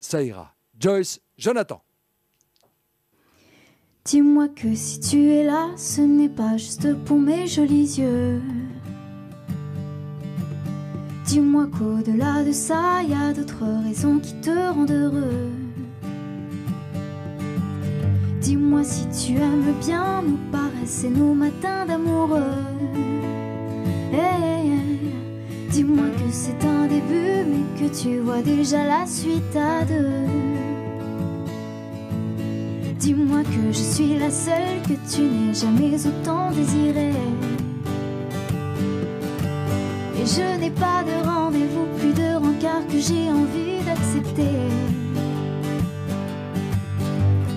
ça ira. Joyce Jonathan. Dis-moi que si tu es là, ce n'est pas juste pour mes jolis yeux. Dis-moi qu'au-delà de ça, y a d'autres raisons qui te rendent heureux. Dis-moi si tu aimes bien nos paresses et nos matins d'amoureux. Hey, dis-moi que c'est un début, mais que tu vois déjà la suite à deux. Dis-moi que je suis la seule que tu n'aies jamais autant désirée. Et je n'ai pas de rendez-vous, plus de rencard que j'ai envie d'accepter.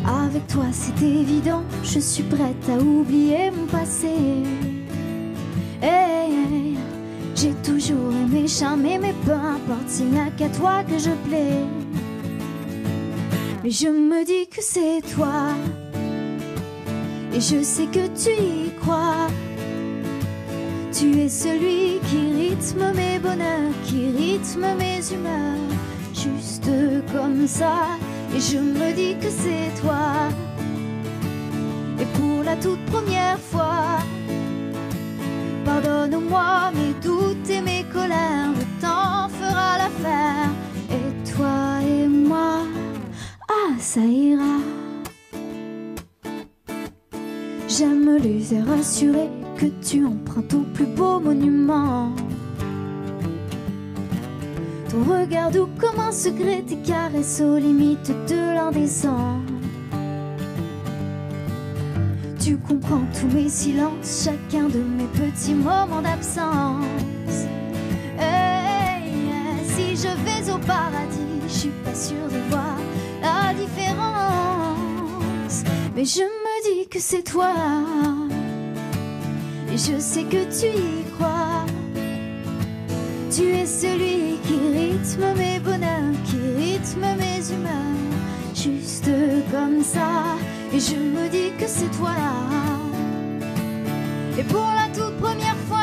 Avec toi c'est évident, je suis prête à oublier mon passé. Hey, j'ai toujours aimé charmer, mais peu importe, s'il n'y a qu'à toi que je plais. Mais je me dis que c'est toi, et je sais que tu y crois. Tu es celui qui rythme mes bonheurs, qui rythme mes humeurs, juste comme ça. Et je me dis que c'est toi. Et pour la toute première fois, pardonne-moi mes doutes et mes colères, le temps fera l'affaire. Et toi et moi, ah ça ira. J'aime les airs assurés que tu empruntes au plus beau monument. Ton regard doux comme un secret, tes caresses aux limites de l'indécent. Tu comprends tous mes silences, chacun de mes petits moments d'absence. Hey, si je vais au paradis, je suis pas sûre de voir la différence. Mais je me dis que c'est toi, et je sais que tu y crois. Tu es celui qui rythme mes bonheurs, qui rythme mes humeurs, juste comme ça. Et je me dis que c'est toi. Et pour la toute première fois,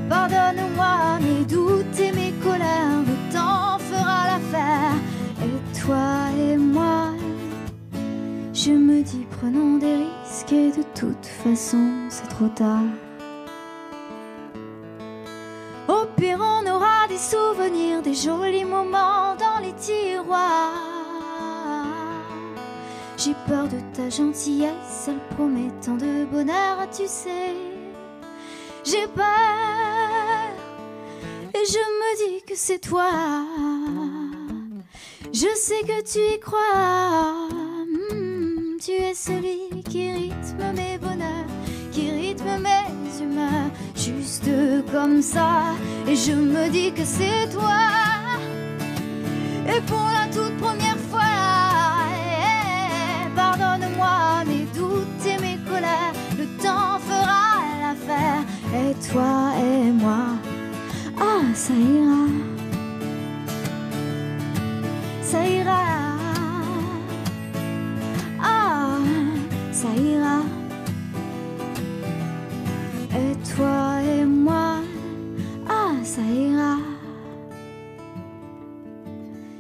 pardonne-moi mes doutes et mes colères, le temps fera l'affaire. Et toi et moi, je me dis prenons des risques, et de toute façon c'est trop tard. Au pire on aura des souvenirs, des jolis moments dans les tiroirs. J'ai peur de ta gentillesse, elle promet tant de bonheur, tu sais. J'ai peur, et je me dis que c'est toi. Je sais que tu y crois. Tu es celui qui rythme mes bonheurs, qui rythme mes humeurs, juste comme ça. Et je me dis que c'est toi. Et pour la toute première fois, pardonne-moi mes doutes et mes colères, le temps fera l'affaire. Et toi et moi, ah ça ira, ça ira, ah ça ira. Et toi et moi, ah ça ira,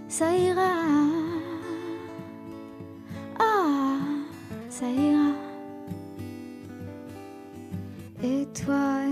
ça ira, ah ça ira. Et toi